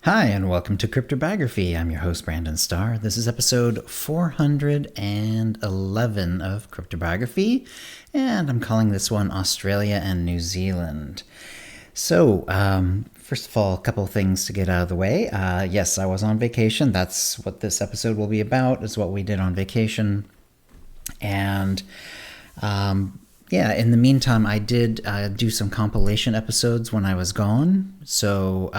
Hi, and welcome to CryptoBiography. I'm your host, Brandon Starr. This is episode 411 of CryptoBiography, and I'm calling this one Australia and New Zealand. So, first of all, a couple of things to get out of the way. Yes, I was on vacation. That's what this episode will be about, is what we did on vacation. And yeah, in the meantime, I did do some compilation episodes when I was gone. So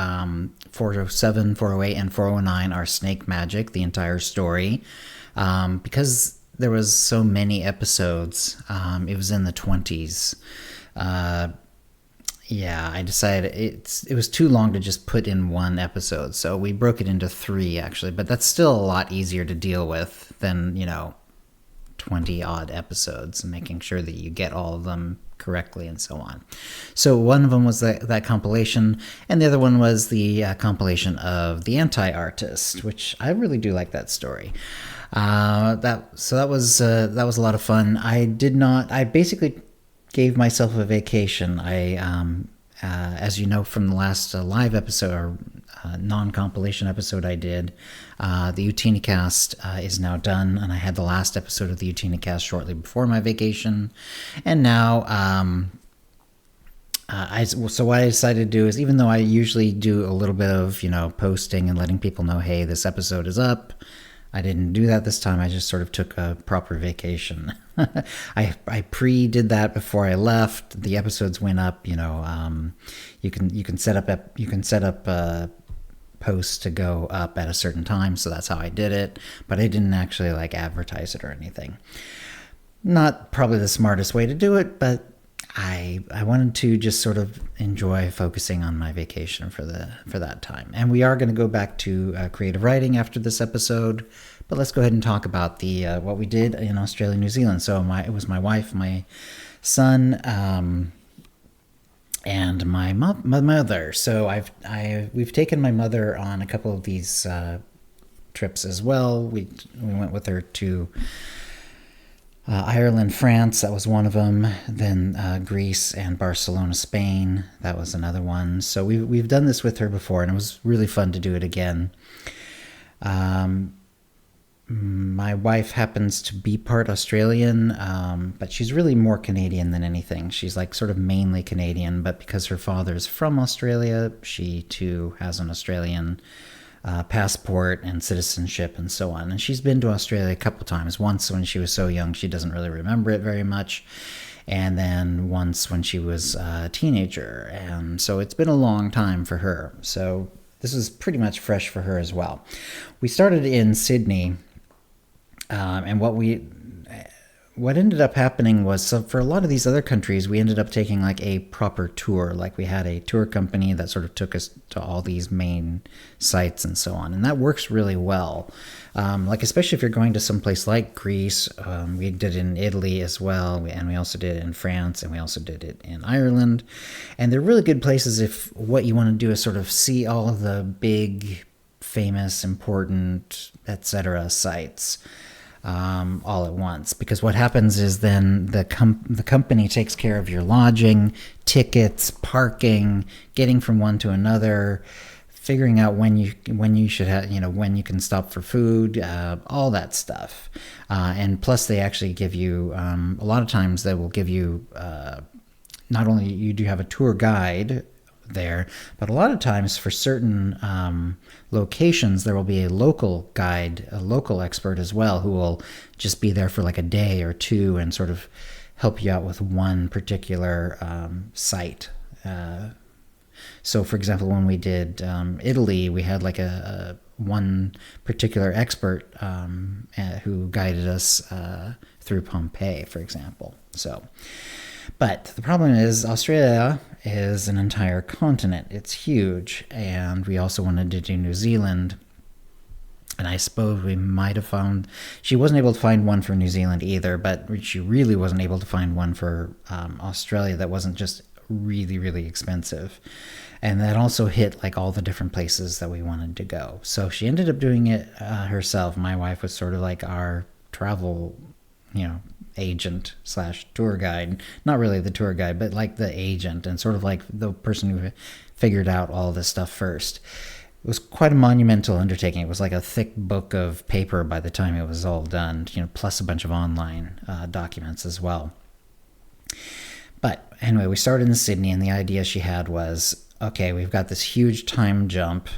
407, 408, and 409 are Snake Magic, the entire story. Because there was so many episodes, it was in the 20s. Yeah, I decided it was too long to just put in one episode. So we broke it into three, actually. But that's still a lot easier to deal with than, 20 odd episodes and making sure that you get all of them correctly and so on. So one of them was that compilation, and the other one was the compilation of The Anti-Artist, which I really do like that story. That was a lot of fun. I basically gave myself a vacation. As you know from the last live episode or non-compilation episode I did, the Utinacast is now done, and I had the last episode of the Utinacast shortly before my vacation. And now, so what I decided to do is, even though I usually do a little bit of, posting and letting people know, hey, this episode is up, I didn't do that this time. I just sort of took a proper vacation. I pre-did that before I left. The episodes went up. You can set up posts to go up at a certain time. So that's how I did it. But I didn't actually advertise it or anything. Not probably the smartest way to do it, but I wanted to just sort of enjoy focusing on my vacation for that time. And we are going to go back to creative writing after this episode, but let's go ahead and talk about the what we did in Australia and New Zealand. So it was my wife, my son, and my mother. So we've taken my mother on a couple of these trips as well. We went with her to Ireland, France, that was one of them. Then Greece and Barcelona, Spain, that was another one. So we've done this with her before, and it was really fun to do it again. My wife happens to be part Australian, but she's really more Canadian than anything. She's sort of mainly Canadian, but because her father's from Australia, she too has an Australian passport and citizenship and so on. And she's been to Australia a couple times. Once when she was so young she doesn't really remember it very much, and then once when she was a teenager. And so it's been a long time for her. So this is pretty much fresh for her as well. We started in Sydney, and what ended up happening was, so for a lot of these other countries, we ended up taking a proper tour. We had a tour company that sort of took us to all these main sites and so on. And that works really well. Especially if you're going to some place like Greece, we did it in Italy as well. And we also did it in France, and we also did it in Ireland. And they're really good places if what you want to do is sort of see all of the big, famous, important, etc. sites. All at once, because what happens is then the company takes care of your lodging, tickets, parking, getting from one to another, figuring out when you should have, when you can stop for food, all that stuff. And plus they actually give you, a lot of times they will give you, not only you do have a tour guide there, but a lot of times for certain locations there will be a local guide, a local expert as well, who will just be there for a day or two and sort of help you out with one particular site. So for example, when we did Italy, we had a one particular expert who guided us through Pompeii, for example. But the problem is Australia is an entire continent. It's huge. And we also wanted to do New Zealand. And I suppose we might have found... She wasn't able to find one for New Zealand either, but she really wasn't able to find one for Australia that wasn't just really, really expensive. And that also hit all the different places that we wanted to go. So she ended up doing it herself. My wife was sort of our travel, agent slash tour guide. Not really the tour guide, but the agent, and sort of the person who figured out all this stuff first. it was quite a monumental undertaking. It was like a thick book of paper by the time it was all done, plus a bunch of online documents as well. But anyway, we started in Sydney, and the idea she had was, okay, we've got this huge time jump,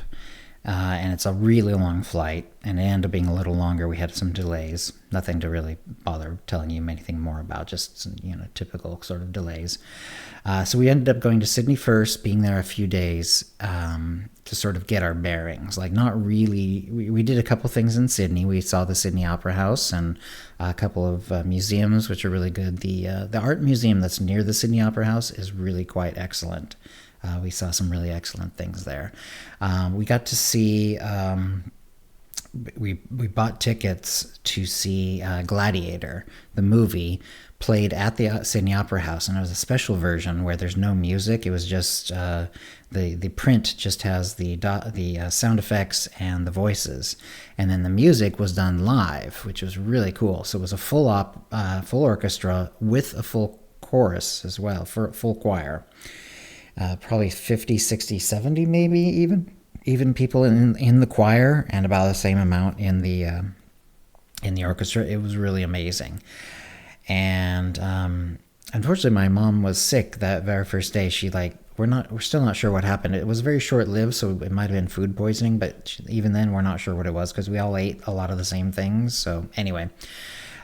and it's a really long flight, and it ended up being a little longer. We had some delays, nothing to really bother telling you anything more about, just typical sort of delays. So we ended up going to Sydney first, being there a few days to sort of get our bearings. Like, not really. We did a couple things in Sydney. We saw the Sydney Opera House and a couple of museums, which are really good. The art museum that's near the Sydney Opera House is really quite excellent. We saw some really excellent things there. We got to see. We bought tickets to see Gladiator, the movie, played at the Sydney Opera House, and it was a special version where there's no music. It was just the print just has the sound effects and the voices, and then the music was done live, which was really cool. So it was a full orchestra with a full chorus as well, for full choir. Probably 50, 60, 70 maybe even people in the choir, and about the same amount in the orchestra. It was really amazing. And unfortunately, my mom was sick that very first day. We're still not sure what happened. It was very short lived, so it might have been food poisoning, but even then we're not sure what it was, because we all ate a lot of the same things. So anyway,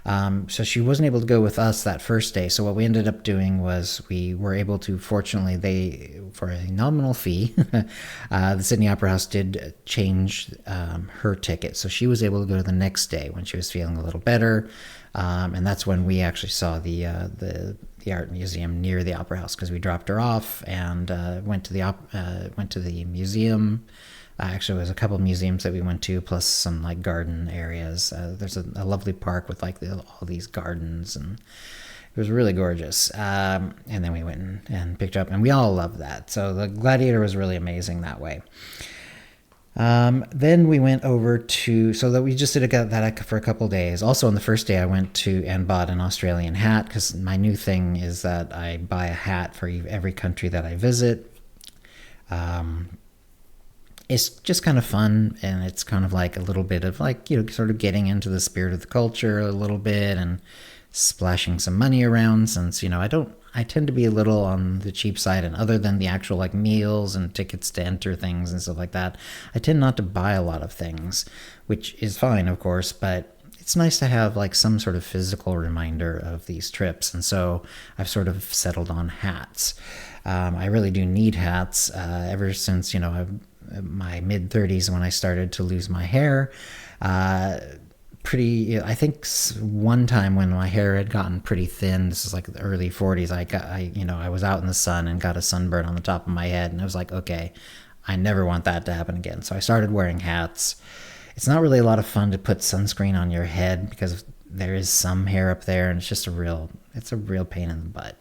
so she wasn't able to go with us that first day. So what we ended up doing was we were able to, fortunately, for a nominal fee, the Sydney Opera House did change her ticket. So she was able to go the next day when she was feeling a little better. And that's when we actually saw the art museum near the Opera House, because we dropped her off and went to the museum. Actually, there was a couple of museums that we went to, plus some like garden areas. There's a lovely park with like all these gardens, and it was really gorgeous. And then we went and picked up, and we all loved that. So the Gladiator was really amazing that way. Then we went over so that we just did that for a couple of days. Also, on the first day, I went to and bought an Australian hat, because my new thing is that I buy a hat for every country that I visit. It's just kind of fun, and it's kind of like a little bit of like, sort of getting into the spirit of the culture a little bit and splashing some money around, since, I tend to be a little on the cheap side, and other than the actual like meals and tickets to enter things and stuff like that, I tend not to buy a lot of things, which is fine, of course, but it's nice to have like some sort of physical reminder of these trips. And so I've sort of settled on hats. I really do need hats ever since, my mid-30s, when I started to lose my hair. I think one time when my hair had gotten pretty thin, this is like the early 40s, I was out in the sun and got a sunburn on the top of my head, and I was like, okay, I never want that to happen again. So I started wearing hats. It's not really a lot of fun to put sunscreen on your head, because there is some hair up there, and it's a real pain in the butt.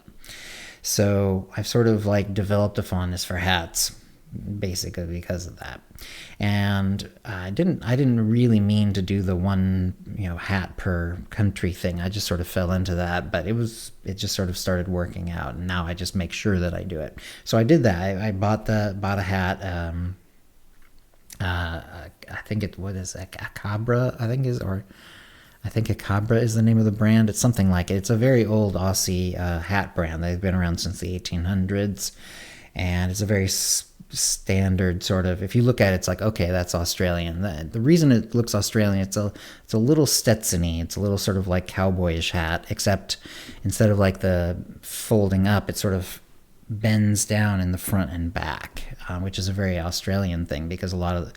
So I've sort of like developed a fondness for hats, basically because of that. And I didn't really mean to do the one hat per country thing. I just sort of fell into that, but it just sort of started working out, and now I just make sure that I do it. So I did that. I bought a hat. I think Acabra, I think Acabra is the name of the brand. It's something like it. It's a very old Aussie hat brand. They've been around since the 1800s, and it's a very standard sort of, if you look at it, it's like, okay, that's Australian. The reason it looks Australian, it's a little Stetson-y. It's a little sort of like cowboyish hat, except instead of like the folding up, it sort of bends down in the front and back, which is a very Australian thing, because a lot of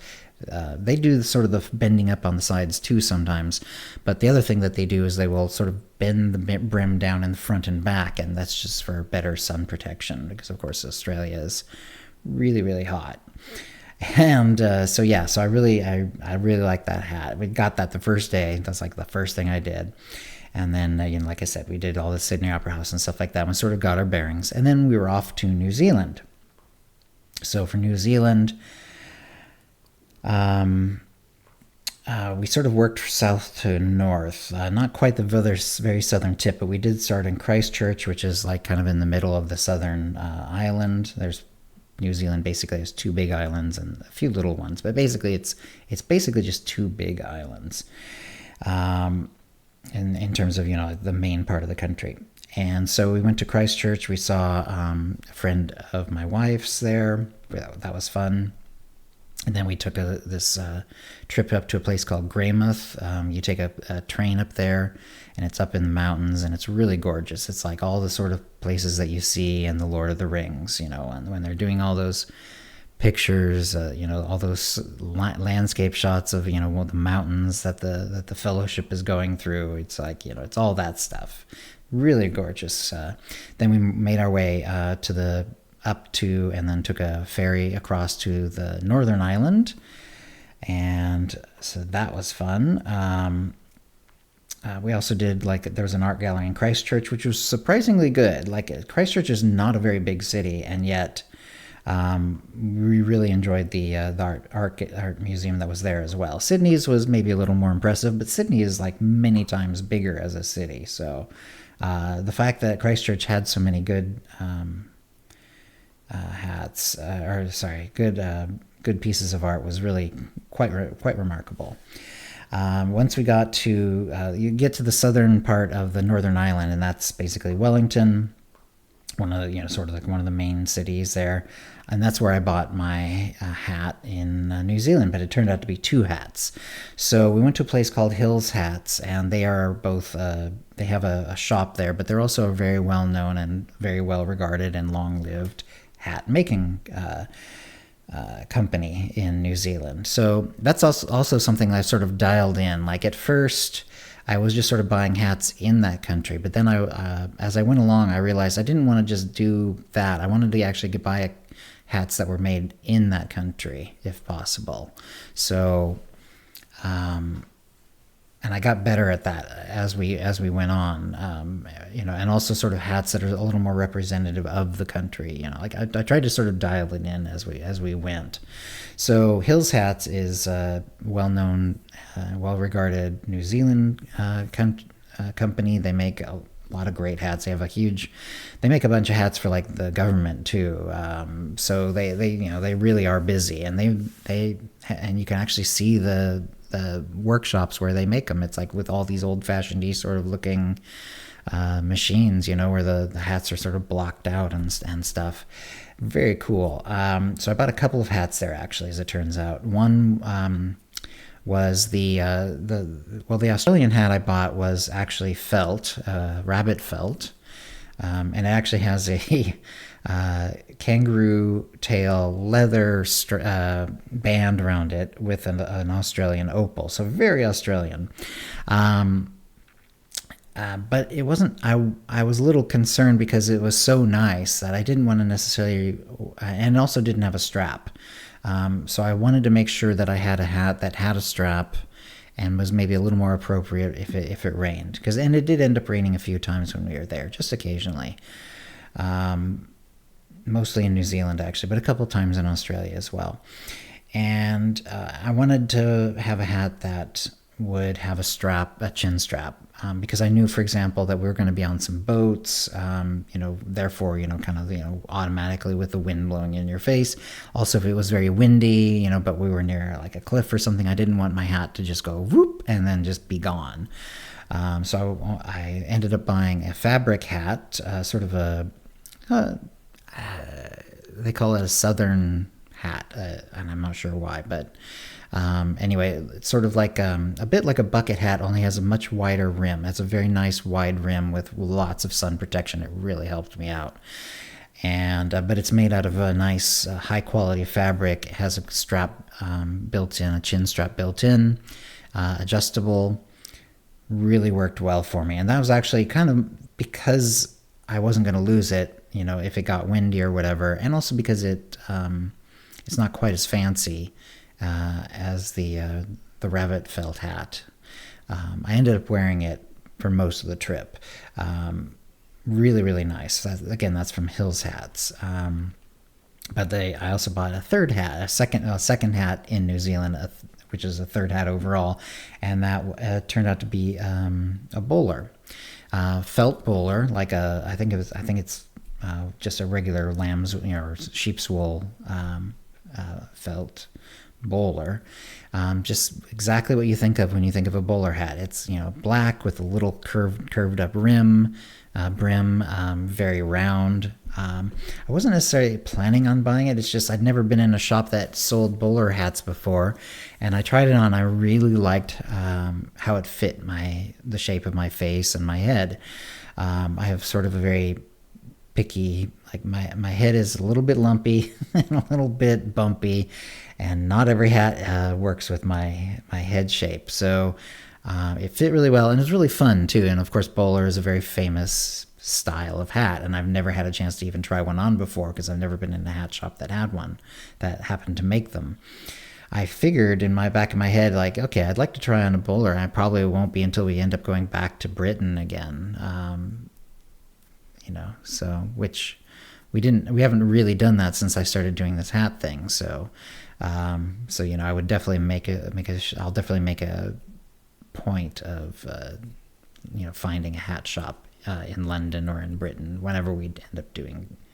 they do sort of the bending up on the sides too sometimes, but the other thing that they do is they will sort of bend the brim down in the front and back, and that's just for better sun protection, because of course Australia is really, really hot. And so I really like that hat. We got that the first day. That's like the first thing I did. And then, like I said, we did all the Sydney Opera House and stuff like that. We sort of got our bearings. And then we were off to New Zealand. So for New Zealand, we sort of worked south to north. Not quite the very southern tip, but we did start in Christchurch, which is like kind of in the middle of the southern island. There's New Zealand basically has two big islands and a few little ones, but basically it's basically just two big islands, in terms of the main part of the country. And so we went to Christchurch. We saw a friend of my wife's there. That was fun. And then we took this trip up to a place called Greymouth. You take a train up there, and it's up in the mountains, and it's really gorgeous. It's like all the sort of places that you see in The Lord of the Rings, and when they're doing all those pictures, all those landscape shots of, the mountains that the Fellowship is going through. It's like, it's all that stuff. Really gorgeous. Then we made our way up to, and then took a ferry across to the Northern Island. And so that was fun. We also did, there was an art gallery in Christchurch, which was surprisingly good. Christchurch is not a very big city, and yet we really enjoyed the art museum that was there as well. Sydney's was maybe a little more impressive, but Sydney is many times bigger as a city. So the fact that Christchurch had so many good good pieces of art was really quite remarkable. Once we got to, you get to the southern part of the Northern Island, and that's basically Wellington, one of one of the main cities there. And that's where I bought my hat in New Zealand, but it turned out to be two hats. So we went to a place called Hills Hats, and they are both, they have a shop there, but they're also a very well-known and very well-regarded and long-lived hat making company in New Zealand. So that's also something I've sort of dialed in. At first, I was just sort of buying hats in that country, but then as I went along, I realized I didn't want to just do that. I wanted to actually buy hats that were made in that country, if possible. So, and I got better at that as we went on, and also sort of hats that are a little more representative of the country. I tried to sort of dial it in as we went. So Hills Hats is a well-known, well-regarded New Zealand company. They make a lot of great hats. They make a bunch of hats for the government too. So they really are busy, and and you can actually see the workshops where they make them. It's with all these old-fashioned sort of looking machines, where the hats are sort of blocked out and stuff. Very cool. So I bought a couple of hats there, actually, as it turns out. One was the Australian hat I bought was actually felt, rabbit felt, and it actually has a kangaroo tail leather band around it with an Australian opal, so very Australian. But it wasn't. I was a little concerned because it was so nice that I didn't want to necessarily, and also didn't have a strap. So I wanted to make sure that I had a hat that had a strap and was maybe a little more appropriate if it rained. And it did end up raining a few times when we were there, just occasionally. Mostly in New Zealand, actually, but a couple times in Australia as well. And I wanted to have a hat that would have a chin strap, because I knew, for example, that we were going to be on some boats, therefore, automatically with the wind blowing in your face. Also, if it was very windy, but we were near a cliff or something, I didn't want my hat to just go whoop and then just be gone. So I ended up buying a fabric hat, sort of they call it a southern hat, and I'm not sure why, but anyway, it's sort of a bit like a bucket hat, only has a much wider rim. It's a very nice wide rim with lots of sun protection. It really helped me out. And but it's made out of a nice high quality fabric. It has a strap built in, a chin strap built in, adjustable. Really worked well for me. And that was actually kind of because I wasn't going to lose it, if it got windy or whatever, and also because it's not quite as fancy as the rabbit felt hat. I ended up wearing it for most of the trip. Really, really nice. That's from Hills Hats. But I also bought a third hat, a second hat in New Zealand, which is a third hat overall, and that turned out to be a bowler, felt bowler, I think it's just a regular lamb's, or sheep's wool felt bowler. Just exactly what you think of when you think of a bowler hat. It's, black with a little curved up brim, very round. I wasn't necessarily planning on buying it. It's just I'd never been in a shop that sold bowler hats before, and I tried it on. I really liked how it fit the shape of my face and my head. I have sort of a very picky, like my head is a little bit lumpy and a little bit bumpy, and not every hat works with my head shape. So it fit really well, and it was really fun too. And of course, bowler is a very famous style of hat, and I've never had a chance to even try one on before because I've never been in a hat shop that had one that happened to make them. I figured in my back of my head, like, okay, I'd like to try on a bowler, and I probably won't be until we end up going back to Britain again. So which we haven't really done that since I started doing this hat thing. So I would definitely I'll definitely make a point of, finding a hat shop in London or in Britain whenever we end up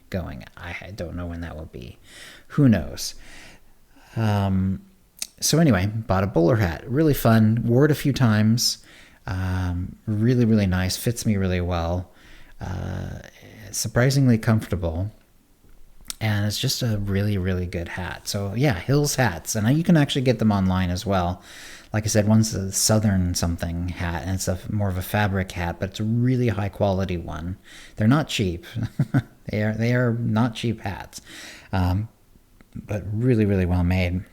going. I don't know when that will be. Who knows? So anyway, bought a bowler hat. Really fun. Wore it a few times. Really, really nice. Fits me really well. Surprisingly comfortable. And it's just a really, really good hat. So yeah, Hills hats. And you can actually get them online as well. Like I said, one's a Southern something hat, and it's more of a fabric hat, but it's a really high quality one. They're not cheap. They are not cheap hats. But really, really well made.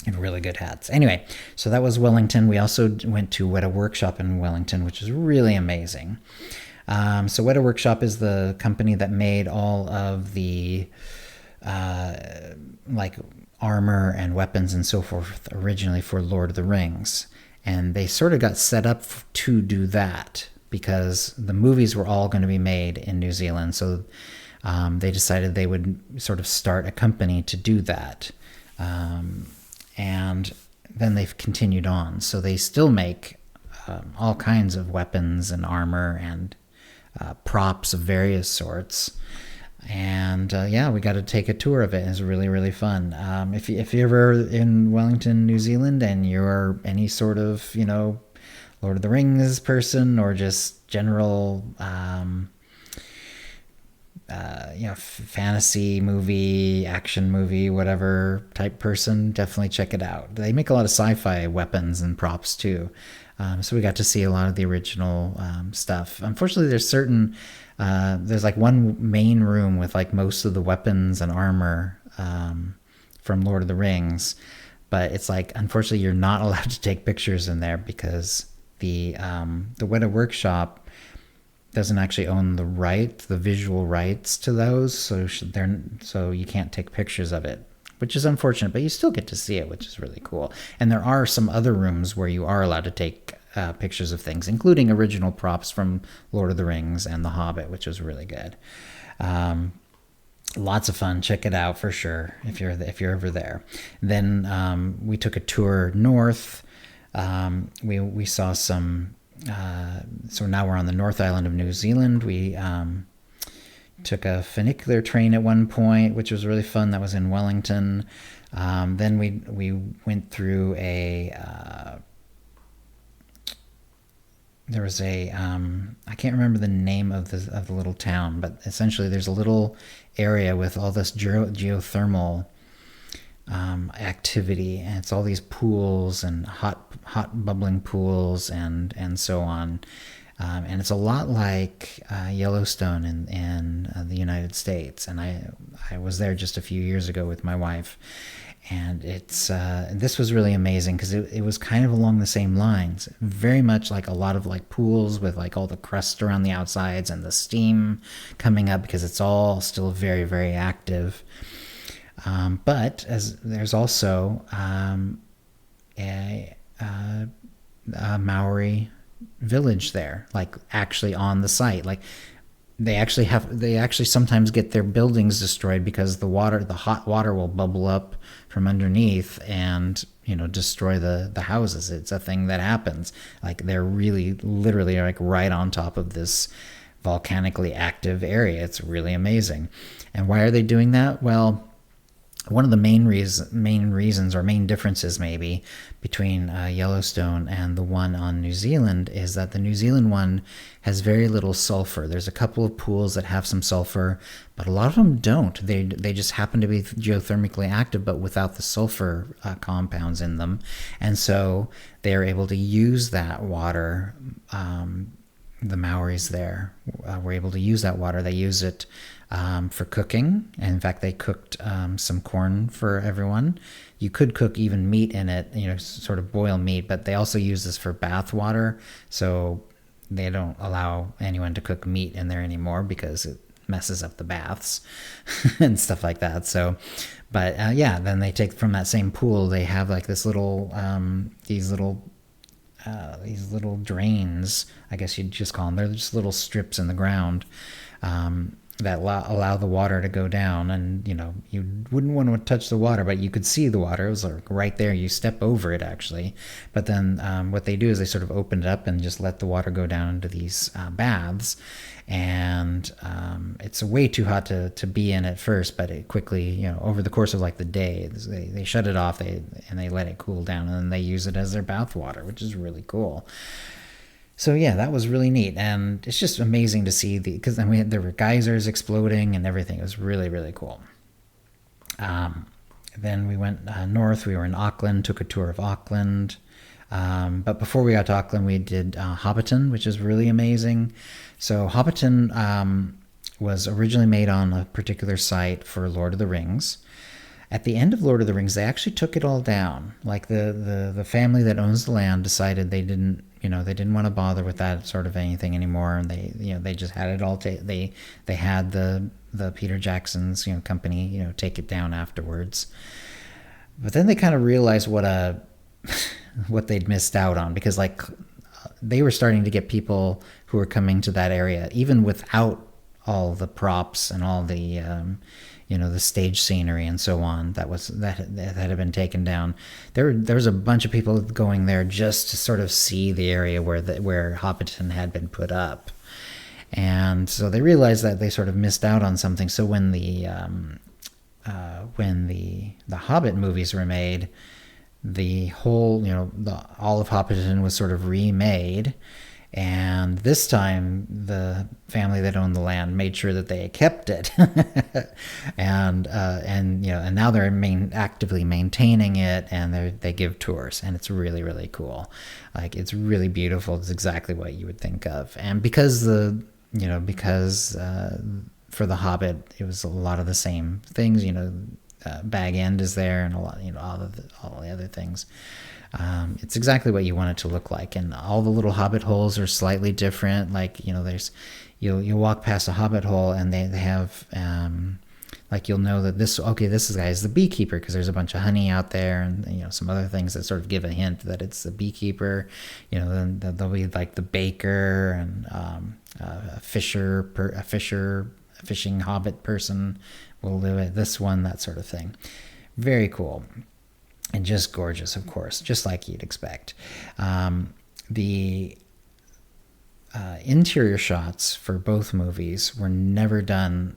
And really good hats. Anyway, so that was Wellington. We also went to Weta Workshop in Wellington, which is really amazing. So Weta Workshop is the company that made all of the armor and weapons and so forth originally for Lord of the Rings. And they sort of got set up to do that because the movies were all going to be made in New Zealand. So they decided they would sort of start a company to do that. And then they've continued on. So they still make all kinds of weapons and armor and props of various sorts. And we got to take a tour of it. It's really, really fun. If you're ever in Wellington, New Zealand, and you're any sort of, Lord of the Rings person or just general fantasy movie, action movie, whatever type person, definitely check it out. They make a lot of sci-fi weapons and props too. So we got to see a lot of the original stuff. Unfortunately, there's like one main room with like most of the weapons and armor from Lord of the Rings, but it's like, unfortunately, you're not allowed to take pictures in there because the Weta Workshop doesn't actually own the visual rights to those, so you can't take pictures of it, which is unfortunate, but you still get to see it, which is really cool. And there are some other rooms where you are allowed to take pictures of things, including original props from Lord of the Rings and The Hobbit, which was really good. Lots of fun. Check it out for sure if you're ever there. Then we took a tour north. We saw some. So now we're on the North Island of New Zealand. We took a funicular train at one point, which was really fun. That was in Wellington. Then we went through there was I can't remember the name of the little town, but essentially there's a little area with all this geothermal activity, and it's all these pools and hot bubbling pools and so on, and it's a lot like Yellowstone in the United States. And I was there just a few years ago with my wife, and this was really amazing because it was kind of along the same lines, very much like a lot of like pools with like all the crust around the outsides and the steam coming up because it's all still very, very active. But there's also a Maori village there, like actually on the site. Like they actually sometimes get their buildings destroyed because the hot water will bubble up from underneath and destroy the houses. It's a thing that happens. Like they're really literally like right on top of this volcanically active area. It's really amazing. And why are they doing that? Well, one of the main reasons or main differences maybe between Yellowstone and the one on New Zealand is that the New Zealand one has very little sulfur. There's a couple of pools that have some sulfur, but a lot of them don't. They just happen to be geothermically active, but without the sulfur compounds in them, and so they are able to use that water. The Maoris there were able to use that water. They use it for cooking. And in fact, they cooked some corn for everyone. You could cook even meat in it, sort of boil meat, but they also use this for bath water. So they don't allow anyone to cook meat in there anymore because it messes up the baths and stuff like that. So, but then they take from that same pool, they have like this little, these little drains, I guess you'd just call them. They're just little strips in the ground that allow the water to go down. And, you wouldn't want to touch the water, but you could see the water. It was like right there. You step over it, actually. But then what they do is they sort of open it up and just let the water go down into these baths. And it's way too hot to be in at first, but it quickly, over the course of like the day, they shut it off, and they let it cool down, and then they use it as their bath water, which is really cool. So yeah, that was really neat, and it's just amazing to see because there were geysers exploding and everything. It was really, really cool. Then we went north. We were in Auckland, took a tour of Auckland. But before we got to Auckland, we did Hobbiton, which is really amazing. So Hobbiton was originally made on a particular site for Lord of the Rings. At the end of Lord of the Rings, they actually took it all down. Like the family that owns the land decided they didn't want to bother with that sort of anything anymore, and they just had it all. They had the Peter Jackson's company take it down afterwards. But then they kind of realized what they'd missed out on, because like they were starting to get people who were coming to that area even without all the props and all the the stage scenery and so on that had been taken down. There was a bunch of people going there just to sort of see the area where Hobbiton had been put up, and so they realized that they sort of missed out on something. So when the Hobbit movies were made, the whole all of Hobbiton was sort of remade. And this time, the family that owned the land made sure that they kept it, and now they're actively maintaining it, and they give tours, and it's really, really cool. Like, it's really beautiful. It's exactly what you would think of. And because for the Hobbit, it was a lot of the same things. Bag End is there, and a lot, all the other things. It's exactly what you want it to look like, and all the little hobbit holes are slightly different. Like there's you'll walk past a hobbit hole, and they have like you'll know that this guy is the beekeeper, because there's a bunch of honey out there, and some other things that sort of give a hint that it's the beekeeper. Then there'll be like the baker and a fishing hobbit person will live at this one, that sort of thing. Very cool. And just gorgeous, of course, just like you'd expect. The interior shots for both movies were never done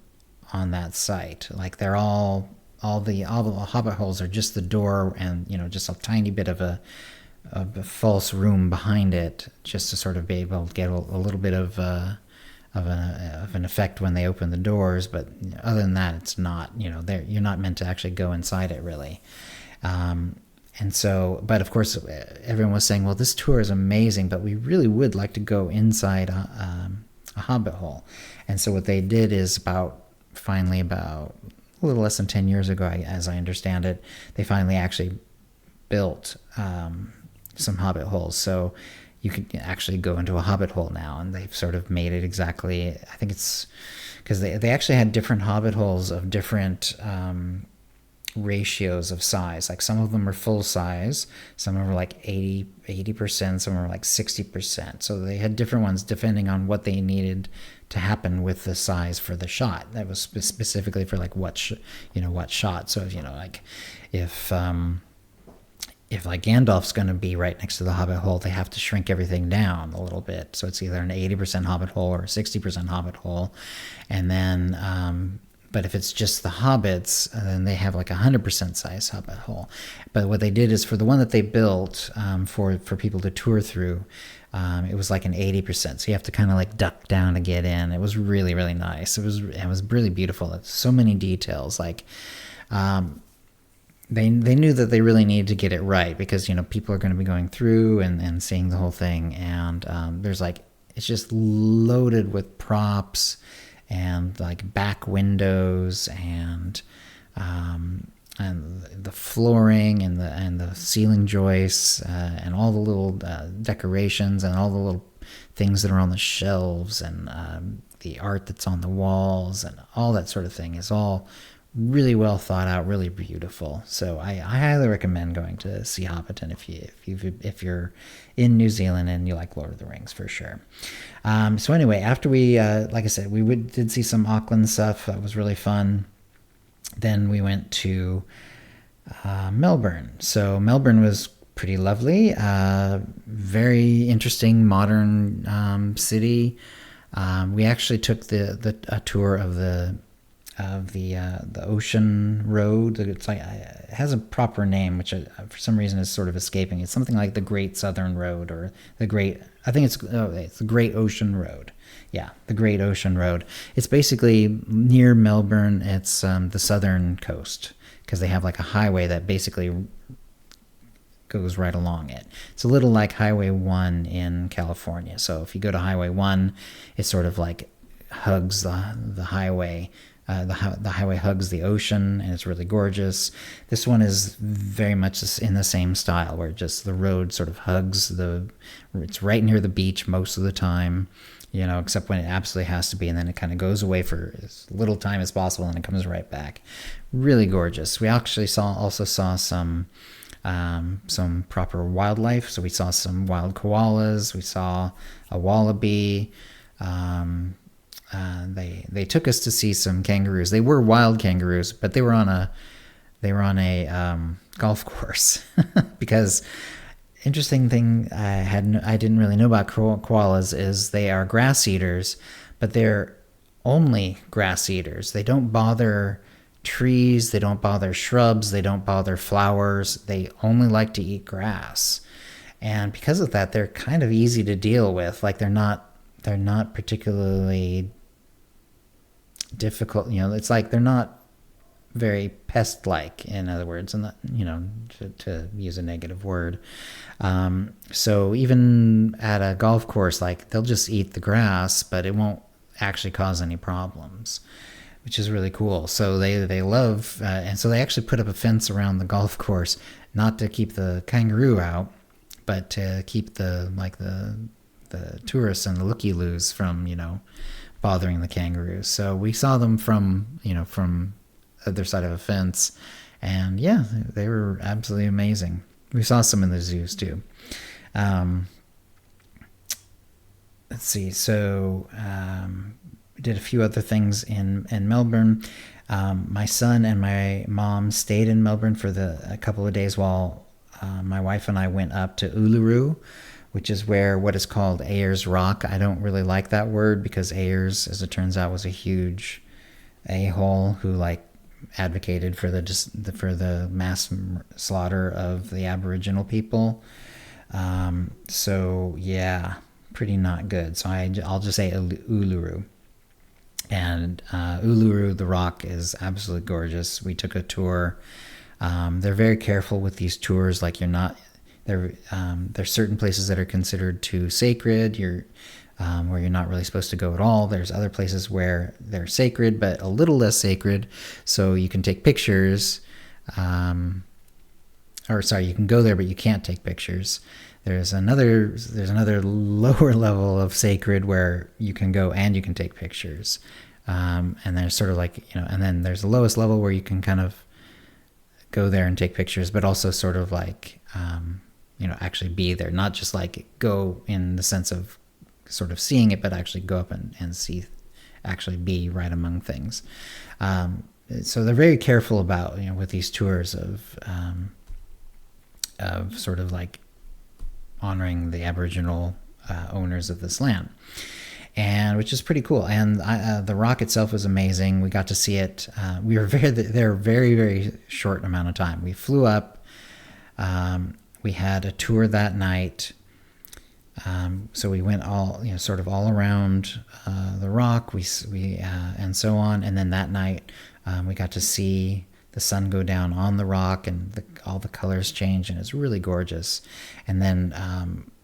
on that site. Like, they're all the hobbit holes are just the door, and just a tiny bit of a false room behind it, just to sort of be able to get a little bit of an effect when they open the doors. But other than that, it's not. You're not meant to actually go inside it, really. And so, but of course, everyone was saying, well, this tour is amazing, but we really would like to go inside a hobbit hole. And so what they did is finally about a little less than 10 years ago, as I understand it, they finally actually built some hobbit holes. So you could actually go into a hobbit hole now, and they've sort of made it exactly, I think it's because they actually had different hobbit holes of different ratios of size. Like, some of them are full size, some of them were like 80%, some were like 60%. So they had different ones depending on what they needed to happen with the size for the shot. That was specifically for like what shot. So if if like Gandalf's going to be right next to the Hobbit hole, they have to shrink everything down a little bit. So it's either an 80% Hobbit hole or a 60% Hobbit hole. And then, but if it's just the hobbits, then they have like a 100% size Hobbit hole. But what they did is for the one that they built for people to tour through, it was like an 80%. So you have to kind of like duck down to get in. It was really, really nice. It was really beautiful. It's so many details. Like, they knew that they really needed to get it right because, you know, people are going to be going through and seeing the whole thing. And there's like, it's just loaded with props and like back windows and the flooring and the ceiling joists and all the little decorations and all the little things that are on the shelves and the art that's on the walls and all that sort of thing is all really well thought out, really beautiful. So I highly recommend going to see Hobbiton if you're in New Zealand and you like Lord of the Rings for sure. So anyway, after we like I said, we did see some Auckland stuff. That was really fun. Then we went to Melbourne. So Melbourne was pretty lovely. Very interesting, modern city. We actually took a tour of the Ocean Road. It's like it has a proper name, which for some reason is sort of escaping. It's something like the Great Southern Road or the Great. I think it's the Great Ocean Road. Yeah, the Great Ocean Road. It's basically near Melbourne. It's the southern coast because they have like a highway that basically goes right along it. It's a little like Highway 1 in California. So if you go to Highway 1, it sort of like hugs the highway. The highway hugs the ocean, and it's really gorgeous. This one is very much in the same style, where just the road sort of hugs it's right near the beach most of the time, you know, except when it absolutely has to be, and then it kind of goes away for as little time as possible, and it comes right back. Really gorgeous. We actually also saw some proper wildlife. So we saw some wild koalas. We saw a wallaby. They took us to see some kangaroos. They were wild kangaroos, but they were on a golf course because interesting thing I didn't really know about koalas is they are grass eaters, but they're only grass eaters. They don't bother trees, they don't bother shrubs, they don't bother flowers. They only like to eat grass. And because of that, they're kind of easy to deal with. Like they're not particularly difficult, you know. It's like they're not very pest-like, in other words, and not, you know, to use a negative word. So even at a golf course, like they'll just eat the grass, but it won't actually cause any problems, which is really cool. So they love, and so they actually put up a fence around the golf course, not to keep the kangaroo out, but to keep the tourists and the looky-loos from, you know, bothering the kangaroos. So we saw them from the other side of a fence, and yeah, they were absolutely amazing. We saw some in the zoos too. Let's see. So we did a few other things in Melbourne. My son and my mom stayed in Melbourne for a couple of days while my wife and I went up to Uluru, which is where what is called Ayers Rock. I don't really like that word because Ayers, as it turns out, was a huge a-hole who like advocated for the mass slaughter of the Aboriginal people. So yeah, pretty not good. So I'll just say Uluru. And Uluru, the rock, is absolutely gorgeous. We took a tour. They're very careful with these tours. Like there's certain places that are considered too sacred. Where you're not really supposed to go at all. There's other places where they're sacred, but a little less sacred. So you can take pictures. You can go there, but you can't take pictures. There's another lower level of sacred where you can go and you can take pictures. And there's sort of like, you know, and then there's the lowest level where you can kind of go there and take pictures, but also sort of like, you know, actually be there, not just like go in the sense of sort of seeing it, but actually go up and see, actually be right among things. So they're very careful about, you know, with these tours of of sort of like honoring the Aboriginal owners of this land, and which is pretty cool. And the rock itself was amazing. We got to see it. We were there a very, very short amount of time. We flew up. We had a tour that night. So we went sort of all around the rock. We and so on. And then that night, we got to see the sun go down on the rock, and all the colors change, and it's really gorgeous. And then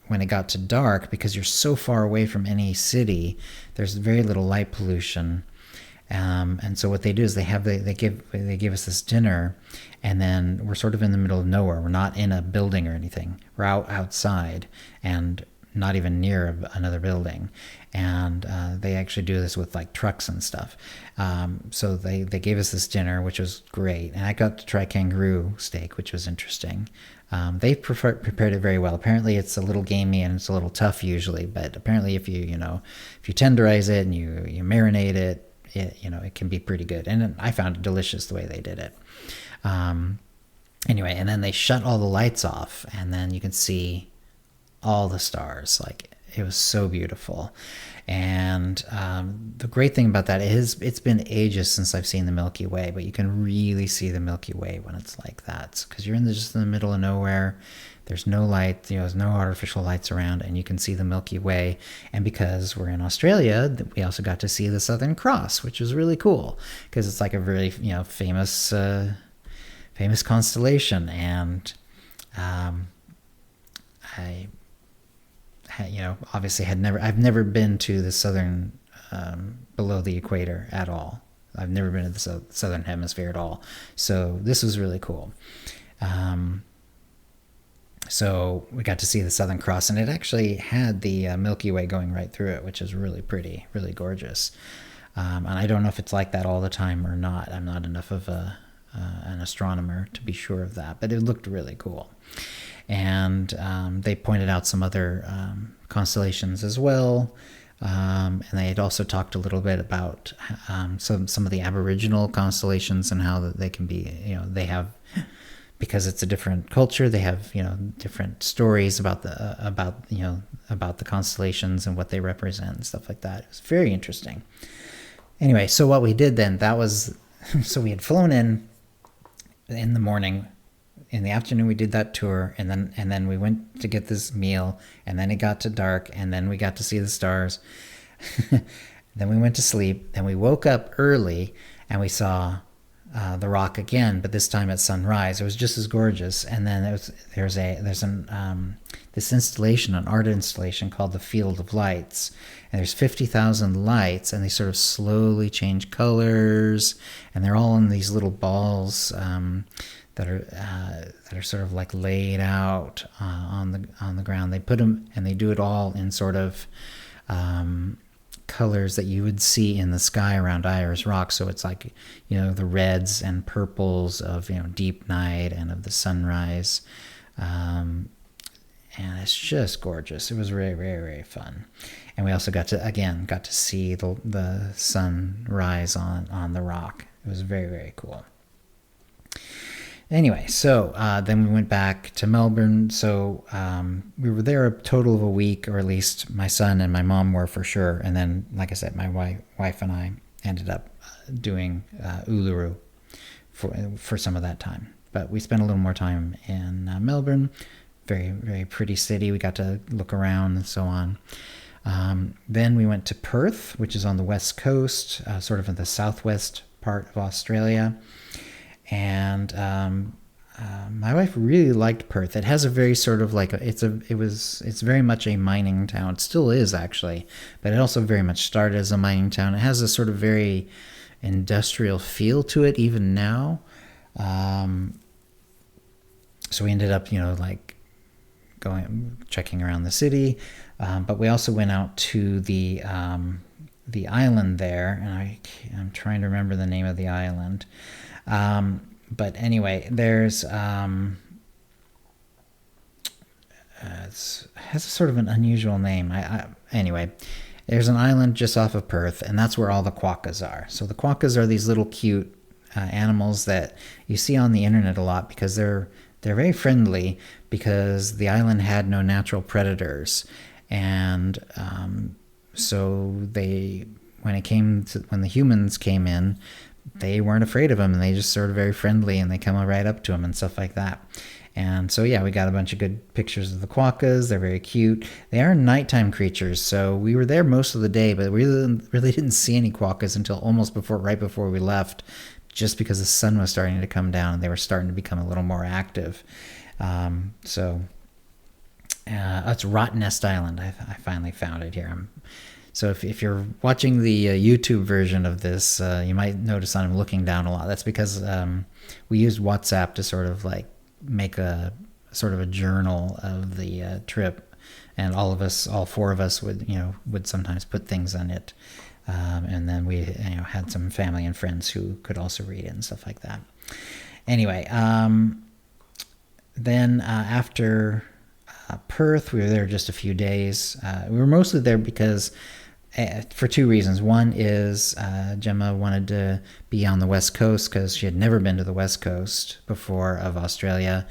when it got to dark, because you're so far away from any city, there's very little light pollution. And so what they do is they give us this dinner, and then we're sort of in the middle of nowhere. We're not in a building or anything. We're outside, and not even near another building. And they actually do this with like trucks and stuff. So they gave us this dinner, which was great. And I got to try kangaroo steak, which was interesting. They prepared it very well. Apparently it's a little gamey and it's a little tough usually, but apparently if you tenderize it and you marinate it, it can be pretty good. And I found it delicious the way they did it. Anyway, and then they shut all the lights off, and then you can see all the stars. Like, it was so beautiful. And the great thing about that is it's been ages since I've seen the Milky Way, but you can really see the Milky Way when it's like that, because you're just in the middle of nowhere. There's no light, there's no artificial lights around, and you can see the Milky Way. And because we're in Australia, we also got to see the Southern Cross, which was really cool, because it's like a really famous constellation. And I obviously I've never been to the southern, below the equator at all. I've never been to the southern hemisphere at all. So this was really cool. So we got to see the Southern Cross, and it actually had the Milky Way going right through it, which is really pretty, really gorgeous. And I don't know if it's like that all the time or not. I'm not enough of an astronomer to be sure of that, but it looked really cool. And they pointed out some other constellations as well. And they had also talked a little bit about some of the Aboriginal constellations and how they can be, they have, because it's a different culture, they have, different stories about the constellations and what they represent and stuff like that. It was very interesting. Anyway, so what we did then, so we had flown in the morning. In the afternoon, we did that tour, and then we went to get this meal, and then it got to dark, and then we got to see the stars. Then we went to sleep. Then we woke up early, and we saw the rock again, but this time at sunrise. It was just as gorgeous. And then there's this installation, an art installation called the Field of Lights, and there's 50,000 lights, and they sort of slowly change colors, and they're all in these little balls. That are sort of like laid out on the ground. They put them, and they do it all in sort of colors that you would see in the sky around Ayers Rock. So it's like, the reds and purples of, deep night and of the sunrise. And it's just gorgeous. It was very, very, very fun. And we also got to see the sunrise on the rock. It was very, very cool. Anyway, so then we went back to Melbourne. So we were there a total of a week, or at least my son and my mom were for sure. And then, like I said, my wife and I ended up doing Uluru for some of that time. But we spent a little more time in Melbourne. Very, very pretty city. We got to look around and so on. Then we went to Perth, which is on the west coast, sort of in the southwest part of Australia. And my wife really liked Perth. It has a very sort of like it's very much a mining town. It still is, actually, but it also very much started as a mining town. It has a sort of very industrial feel to it even now. So we ended up checking around the city, but we also went out to the island there, and I'm trying to remember the name of the island. But anyway, there's it has a sort of an unusual name. Anyway, there's an island just off of Perth, and that's where all the quokkas are. So the quokkas are these little cute animals that you see on the internet a lot, because they're they're very friendly because the island had no natural predators, and so they when the humans came in, they weren't afraid of them, and they just sort of very friendly, and they come right up to them and stuff like that. And so yeah, we got a bunch of good pictures of the quokkas. They're very cute. They are nighttime creatures, so we were there most of the day, but we really didn't see any quokkas until almost right before we left, just because the sun was starting to come down and they were starting to become a little more active. It's Rotten Nest Island. I finally found it here. So if you're watching the YouTube version of this, you might notice that I'm looking down a lot. That's because we used WhatsApp to sort of like make a sort of a journal of the trip, and all four of us would sometimes put things on it, and then we had some family and friends who could also read it and stuff like that. Anyway, then after Perth, we were there just a few days. We were mostly there because for two reasons. One is Gemma wanted to be on the West Coast because she had never been to the West Coast before of Australia,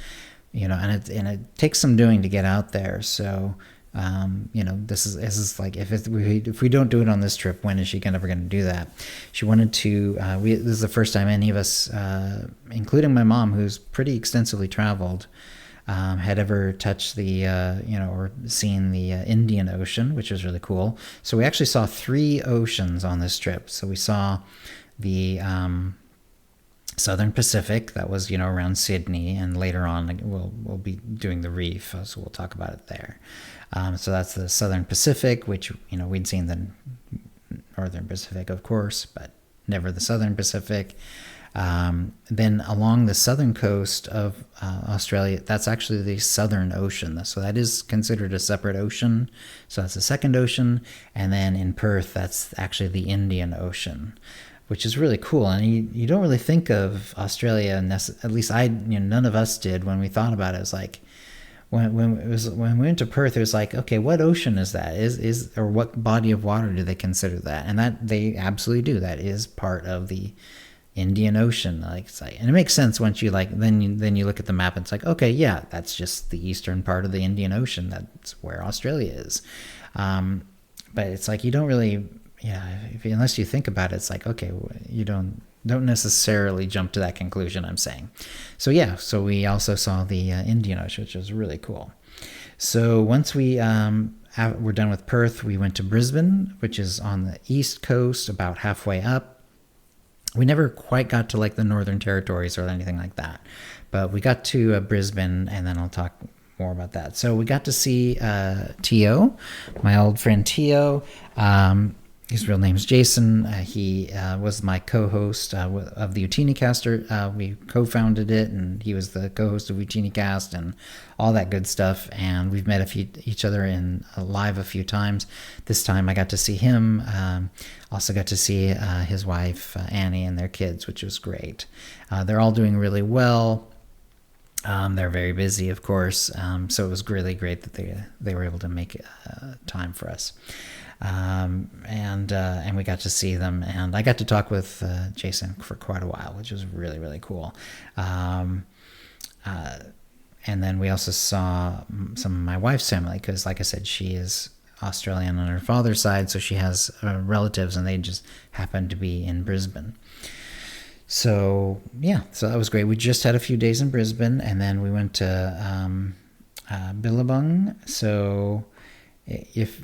and it takes some doing to get out there. So, this is like if we don't do it on this trip, when is she ever going to do that? She wanted to. This is the first time any of us, including my mom, who's pretty extensively traveled, had ever touched the, or seen the Indian Ocean, which was really cool. So we actually saw 3 oceans on this trip. So we saw the Southern Pacific, that was, around Sydney, and later on we'll be doing the reef, so we'll talk about it there. So that's the Southern Pacific, which, we'd seen the Northern Pacific, of course, but never the Southern Pacific. Then along the southern coast of Australia, that's actually the Southern Ocean. So that is considered a separate ocean. So that's the second ocean. And then in Perth, that's actually the Indian Ocean, which is really cool. And you don't really think of Australia, at least none of us did when we thought about it. It was like, when we went to Perth, it was like, okay, what ocean is that? Or what body of water do they consider that? And that they absolutely do. That is part of the Indian Ocean. And it makes sense once you then you look at the map and it's like, okay, yeah, that's just the eastern part of the Indian Ocean. That's where Australia is. But it's like you don't really, unless you think about it, it's like, okay, you don't necessarily jump to that conclusion, I'm saying. So yeah, so we also saw the Indian Ocean, which was really cool. So once we were done with Perth, we went to Brisbane, which is on the east coast, about halfway up. We never quite got to the Northern Territories or anything like that, but we got to Brisbane, and then I'll talk more about that. So we got to see Tio, my old friend Tio. His real name is Jason. He was my co-host of the Utini-Caster. We co-founded it, and he was the co-host of Utini-Cast and all that good stuff. And we've met each other in live a few times. This time I got to see him. Also got to see his wife, Annie, and their kids, which was great. They're all doing really well. They're very busy, of course. So it was really great that they were able to make time for us. And we got to see them, and I got to talk with Jason for quite a while, which was really, really cool. And then we also saw some of my wife's family, because like I said, she is Australian on her father's side, so she has relatives, and they just happened to be in Brisbane. So yeah, so that was great. We just had a few days in Brisbane, and then we went to Billabong. So if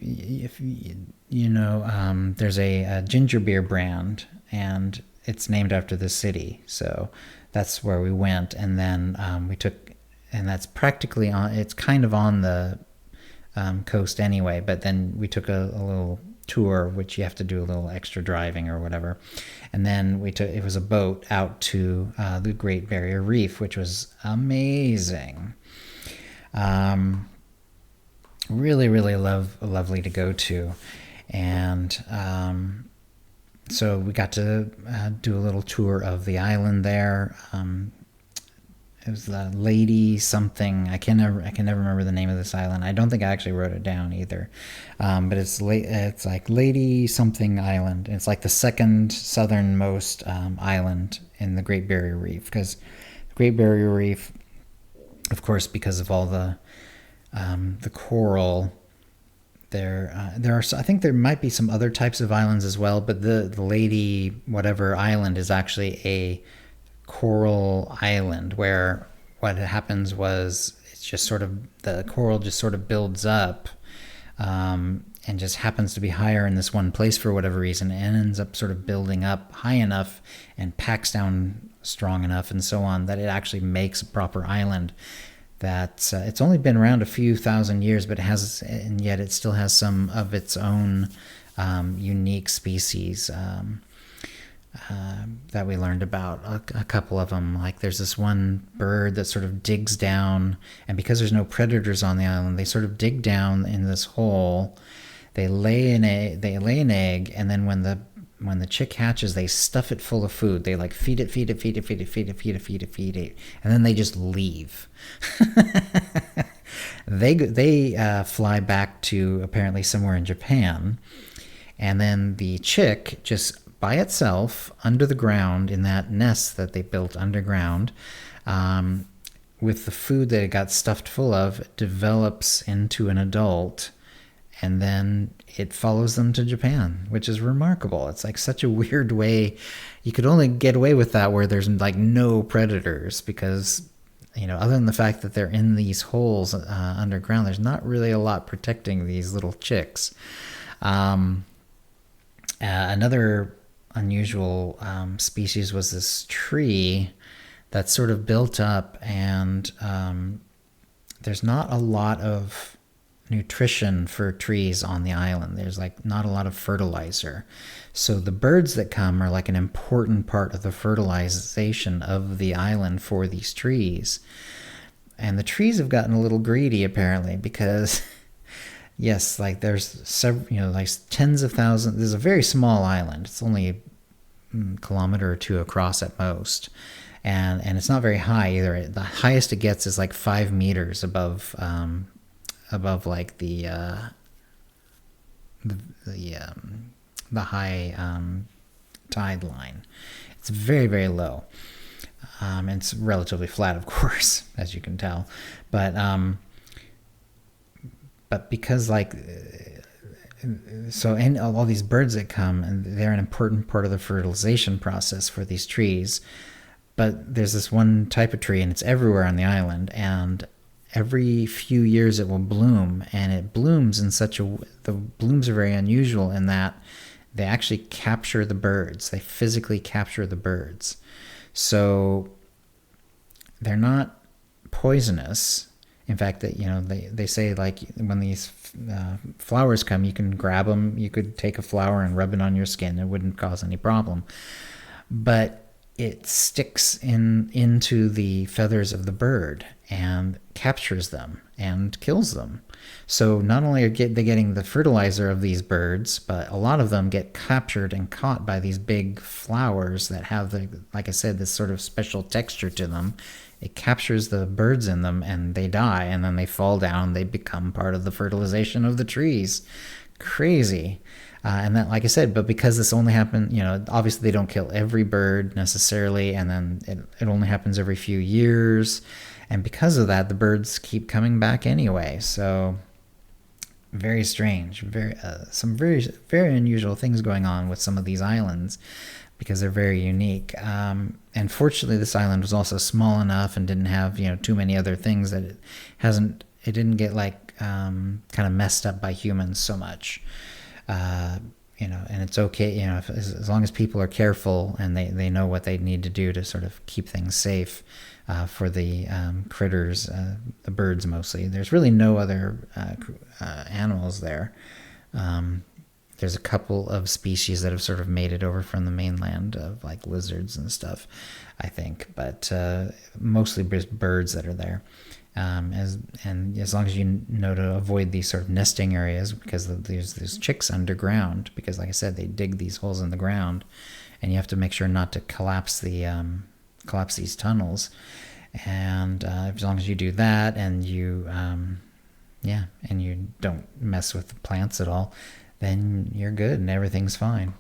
there's a ginger beer brand, and it's named after the city, so that's where we went. And then and that's practically it's kind of on the coast anyway, but then we took a little tour, which you have to do a little extra driving or whatever, and then it was a boat out to the Great Barrier Reef, which was amazing. Really, really lovely to go to. And so we got to do a little tour of the island there. It was the Lady something. I can never remember the name of this island. I don't think I actually wrote it down either. But it's like Lady something Island. It's like the second southernmost island in the Great Barrier Reef, because the Great Barrier Reef Of course, because of all the coral, there are, I think there might be some other types of islands as well, but the Lady whatever island is actually a coral island where what happens was it's just sort of the coral just sort of builds up, and just happens to be higher in this one place for whatever reason, and ends up sort of building up high enough and packs down strong enough and so on that it actually makes a proper island. That it's only been around a few thousand years, but it has, and yet it still has some of its own unique species that we learned about. A couple of them, like there's this one bird that sort of digs down, and because there's no predators on the island, they sort of dig down in this hole. They lay an egg, and then when the chick hatches, they stuff it full of food. They like feed it, and then they just leave. They fly back to apparently somewhere in Japan, and then the chick just by itself under the ground in that nest that they built underground, with the food that it got stuffed full of, develops into an adult. And then it follows them to Japan, which is remarkable. It's like such a weird way. You could only get away with that where there's like no predators, because, other than the fact that they're in these holes underground, there's not really a lot protecting these little chicks. Another unusual species was this tree that's sort of built up, and there's not a lot of nutrition for trees on the island. There's like not a lot of fertilizer. So the birds that come are like an important part of the fertilization of the island for these trees. And the trees have gotten a little greedy apparently, because yes, like there's several, like tens of thousands. There's a very small island. It's only a kilometer or two across at most. And it's not very high either. The highest it gets is like 5 meters above like the high tide line. It's very, very low. And it's relatively flat, of course, as you can tell. But because and all these birds that come, and they're an important part of the fertilization process for these trees. But there's this one type of tree, and it's everywhere on the island, and every few years it will bloom, and it blooms in the blooms are very unusual in that they actually capture the birds. They physically capture the birds. So they're not poisonous. In fact, that they say like when these flowers come, you can grab them. You could take a flower and rub it on your skin. It wouldn't cause any problem. But it sticks into the feathers of the bird and captures them and kills them. So not only are they getting the fertilizer of these birds, but a lot of them get captured and caught by these big flowers that have, like I said, this sort of special texture to them. It captures the birds in them, and they die, and then they fall down. They become part of the fertilization of the trees. Crazy. And that, like I said, but because this only happened, obviously they don't kill every bird necessarily, and then it only happens every few years. And because of that, the birds keep coming back anyway. So very strange, some very, very unusual things going on with some of these islands, because they're very unique. And fortunately, this island was also small enough and didn't have, too many other things that it didn't get like kind of messed up by humans so much. And it's okay, as long as people are careful and they know what they need to do to sort of keep things safe for the critters, the birds mostly. There's really no other animals there. There's a couple of species that have sort of made it over from the mainland, of like lizards and stuff, I think, but mostly birds that are there. As long as you know to avoid these sort of nesting areas, because there's chicks underground, because like I said, they dig these holes in the ground, and you have to make sure not to collapse these tunnels. And as long as you do that, and you and you don't mess with the plants at all, then you're good and everything's fine.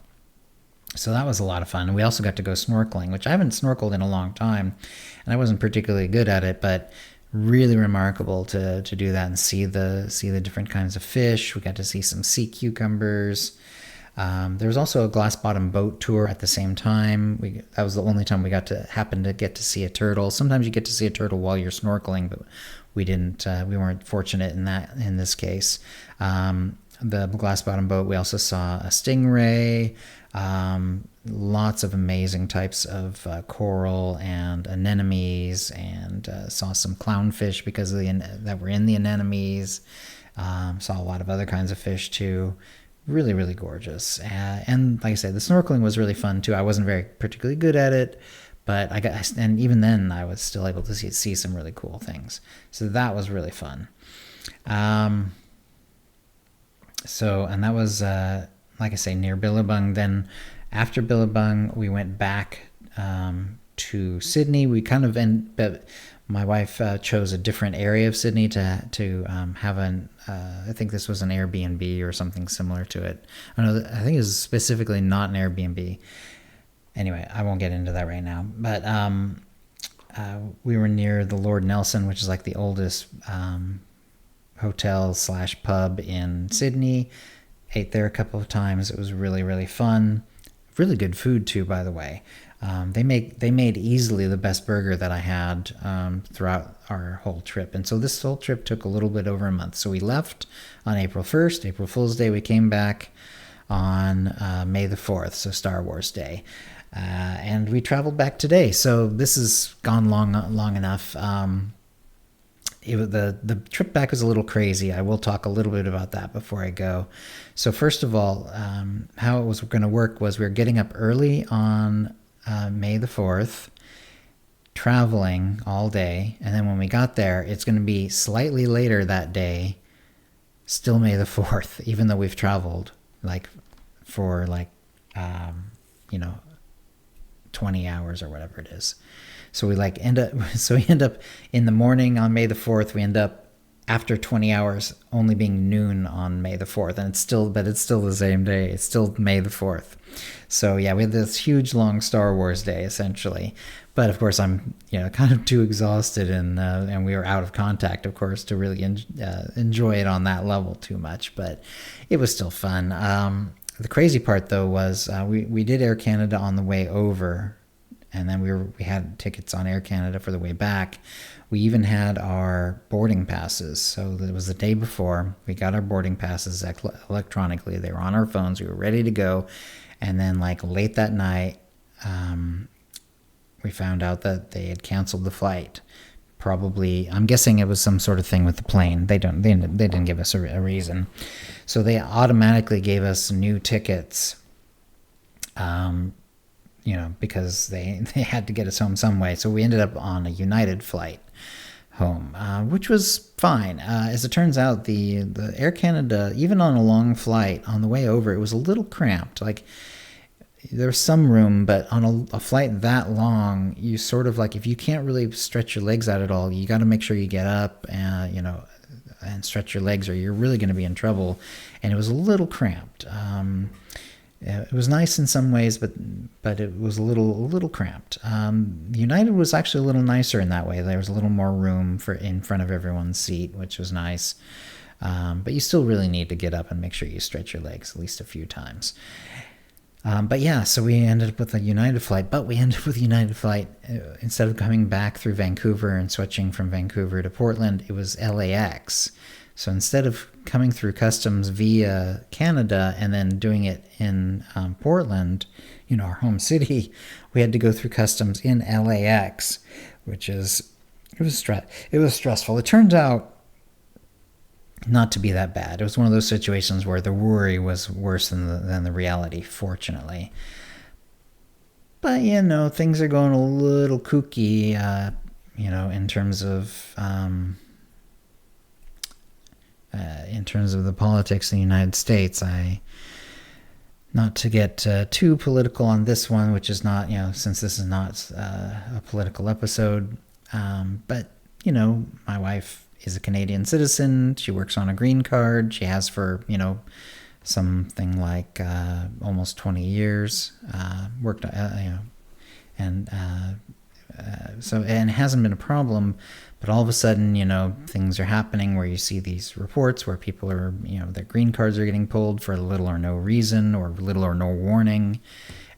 So that was a lot of fun. And we also got to go snorkeling, which I haven't snorkeled in a long time, and I wasn't particularly good at it, but really remarkable to do that and see the different kinds of fish. We got to see some sea cucumbers. There was also a glass bottom boat tour at the same time. That was the only time we happened to get to see a turtle. Sometimes you get to see a turtle while you're snorkeling, but we didn't. We weren't fortunate in this case. The glass bottom boat. We also saw a stingray. Lots of amazing types of coral and anemones, and saw some clownfish because of that were in the anemones. Saw a lot of other kinds of fish too. Really, really gorgeous. And like I said, the snorkeling was really fun too. I wasn't very particularly good at it, but and even then I was still able to see some really cool things. So that was really fun. And that was, like I say, near Billabong. Then after Billabong, we went back to Sydney. But my wife chose a different area of Sydney to have I think this was an Airbnb or something similar to it. I think it was specifically not an Airbnb. Anyway, I won't get into that right now. But we were near the Lord Nelson, which is like the oldest hotel / pub in Sydney. Ate there a couple of times. It was really, really fun. Really good food too, by the way. They made easily the best burger that I had throughout our whole trip. And so this whole trip took a little bit over a month. So we left on April 1st, April Fool's Day. We came back on May the 4th, so Star Wars Day. And we traveled back today. So this has gone long enough. The trip back was a little crazy. I will talk a little bit about that before I go. So first of all, how it was going to work was we were getting up early on May the 4th, traveling all day, and then when we got there, it's going to be slightly later that day, still May the 4th, even though we've traveled for 20 hours or whatever it is. So we end up in the morning on May the 4th, we end up after 20 hours only being noon on May the 4th, and it's still the same day. It's still May the 4th. So yeah, we had this huge long Star Wars day essentially. But of course I'm kind of too exhausted, and we were out of contact, of course, to really enjoy it on that level too much. But it was still fun. The crazy part though was we did Air Canada on the way over, and then we had tickets on Air Canada for the way back. We even had our boarding passes. So it was the day before. We got our boarding passes electronically. They were on our phones. We were ready to go. And then late that night, we found out that they had canceled the flight. Probably, I'm guessing it was some sort of thing with the plane. They didn't give us a reason. So they automatically gave us new tickets. Because they had to get us home some way. So we ended up on a United flight home, which was fine. As it turns out, the Air Canada, even on a long flight, on the way over, it was a little cramped. There was some room, but on a flight that long, you sort of if you can't really stretch your legs out at all, you got to make sure you get up and stretch your legs, or you're really going to be in trouble. And it was a little cramped. It was nice in some ways, but it was a little cramped. United was actually a little nicer in that way. There was a little more room in front of everyone's seat, which was nice. But you still really need to get up and make sure you stretch your legs at least a few times. So we ended up with a United flight, instead of coming back through Vancouver and switching from Vancouver to Portland, it was LAX. So instead of coming through customs via Canada and then doing it in Portland, our home city, we had to go through customs in LAX, it was stressful. It turned out not to be that bad. It was one of those situations where the worry was worse than the reality, fortunately. But things are going a little kooky, in terms of the politics in the United States. Not to get too political on this one, which is not, since this is not a political episode, but my wife is a Canadian citizen. She works on a green card. She has for, something like almost 20 years, worked, and So, and it hasn't been a problem, but all of a sudden, things are happening where you see these reports where people are, their green cards are getting pulled for little or no reason or little or no warning.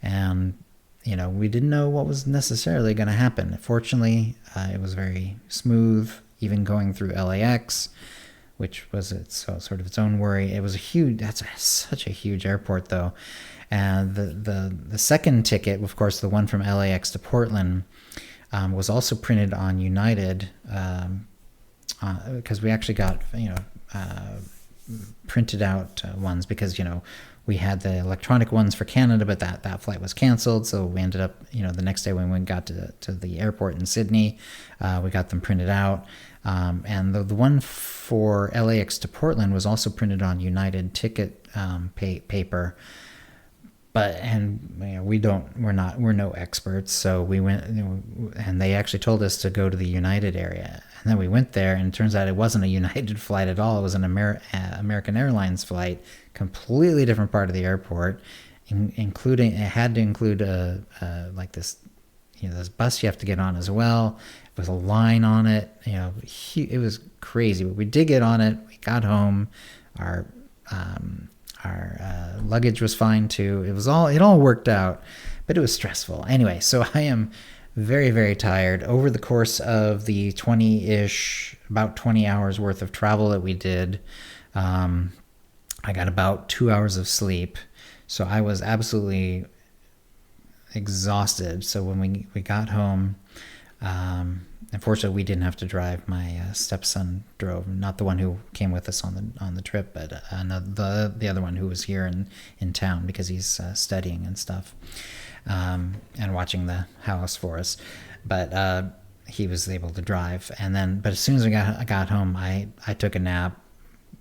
And, we didn't know what was necessarily going to happen. Fortunately, it was very smooth, even going through LAX, which was sort of its own worry. It was such a huge airport though. And the second ticket, of course, the one from LAX to Portland, was also printed on United, because we actually got printed out ones, because we had the electronic ones for Canada, but that flight was canceled, so we ended up the next day when we got to the airport in Sydney, we got them printed out, and the one for LAX to Portland was also printed on United ticket paper. But we're no experts, so we went, and they actually told us to go to the United area, and then we went there, and it turns out it wasn't a United flight at all. It was an American Airlines flight, completely different part of the airport, including it had to include like this, this bus you have to get on as well. There was a line on it, it was crazy, but we did get on it. We got home, our luggage was fine too. It all worked out, but it was stressful. Anyway, so I am very, very tired. Over the course of the about 20 hours worth of travel that we did, I got about 2 hours of sleep. So I was absolutely exhausted. So when we got home, unfortunately, we didn't have to drive. My stepson drove, not the one who came with us on the trip, but the other one who was here in town because he's studying and stuff, and watching the house for us. But he was able to drive, but as soon as I got home, I took a nap.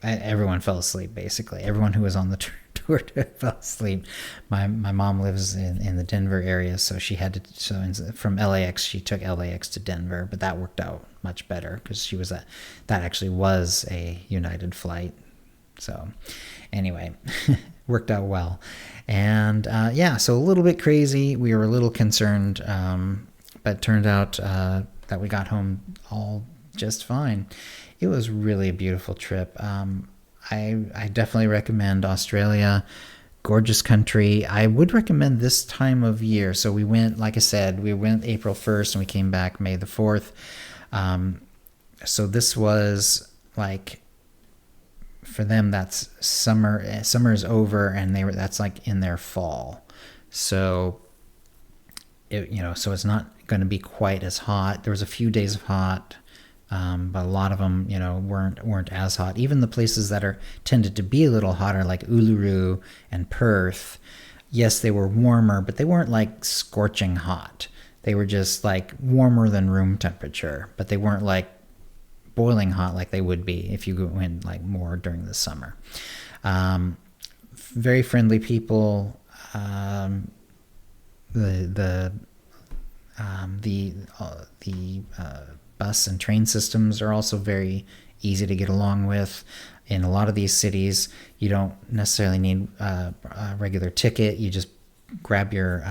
Everyone fell asleep, basically. Everyone who was on the tour fell asleep. My mom lives in the Denver area, so she had to. So from LAX, she took LAX to Denver, but that worked out much better because that actually was a United flight. So anyway, worked out well, and so a little bit crazy. We were a little concerned, but it turned out that we got home all just fine. It was really a beautiful trip. I definitely recommend Australia. Gorgeous country. I would recommend this time of year. So we went, like I said, we went April 1st and we came back May the 4th. So this was like, for them, that's summer. Summer's over, and that's like in their fall. So so it's not going to be quite as hot. There was a few days of hot. But a lot of them, weren't as hot. Even the places that tended to be a little hotter, like Uluru and Perth, yes, they were warmer, but they weren't like scorching hot. They were just like warmer than room temperature, but they weren't like boiling hot like they would be if you went like more during the summer. Very friendly people. The bus and train systems are also very easy to get along with. In a lot of these cities, you don't necessarily need a regular ticket. You just grab your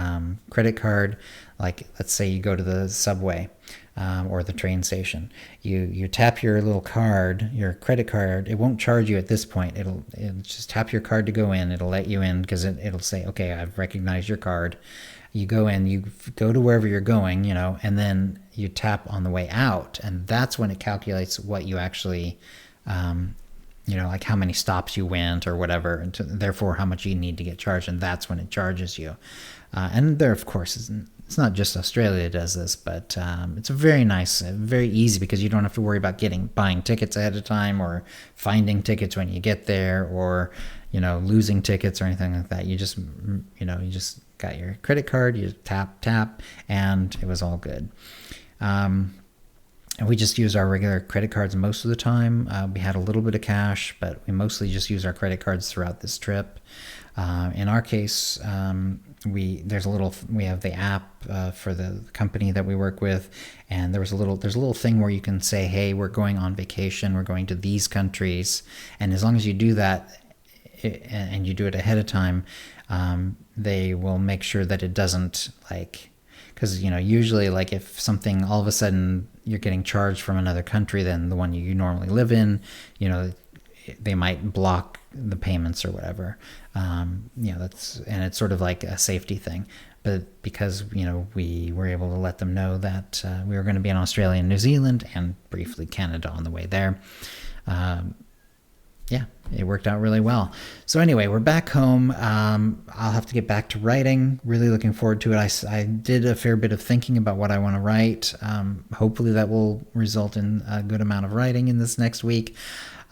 credit card. Like, let's say you go to the subway or the train station. You tap your little card, your credit card. It won't charge you at this point. It'll just tap your card to go in. It'll let you in because it'll say, okay, I've recognized your card. You go in, you go to wherever you're going, and then you tap on the way out, and that's when it calculates what you actually, like how many stops you went or whatever, and therefore how much you need to get charged, and that's when it charges you. And there, of course, it's not just Australia that does this, but it's very nice, very easy, because you don't have to worry about buying tickets ahead of time or finding tickets when you get there, or losing tickets or anything like that. You just got your credit card, you tap, and it was all good. And we just used our regular credit cards most of the time. We had a little bit of cash, but we mostly just used our credit cards throughout this trip. In our case, we have the app for the company that we work with, and there's a little thing where you can say, hey, we're going on vacation, we're going to these countries, and as long as you do that and you do it ahead of time, they will make sure that it doesn't because usually like if something all of a sudden you're getting charged from another country than the one you normally live in, they might block the payments or whatever. That's, and it's sort of like a safety thing. But because we were able to let them know that we were going to be in Australia and New Zealand and briefly Canada on the way there, it worked out really well. So anyway, we're back home. I'll have to get back to writing. Really looking forward to it. I did a fair bit of thinking about what I want to write. Hopefully that will result in a good amount of writing in this next week.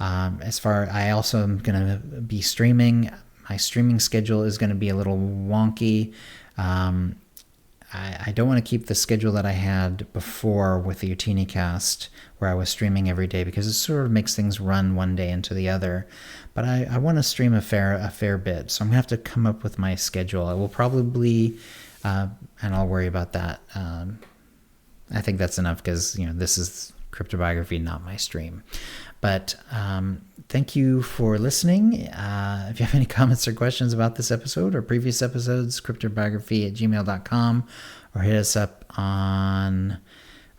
I also am going to be streaming. My streaming schedule is going to be a little wonky. I don't want to keep the schedule that I had before with the Utini cast, where I was streaming every day, because it sort of makes things run one day into the other. But I want to stream a fair bit, so I'm going to have to come up with my schedule. I will probably, and I'll worry about that. I think that's enough, because this is CryptoBiography, not my stream. But thank you for listening. If you have any comments or questions about this episode or previous episodes, cryptobiography@gmail.com, or hit us up on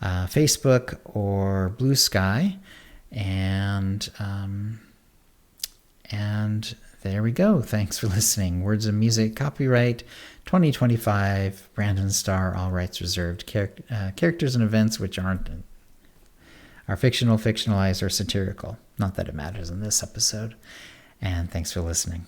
Facebook or Blue Sky. And there we go. Thanks for listening. Words of Music, copyright 2025, Brandon Starr, all rights reserved. Characters and events which are fictional, fictionalized, or satirical. Not that it matters in this episode. And thanks for listening.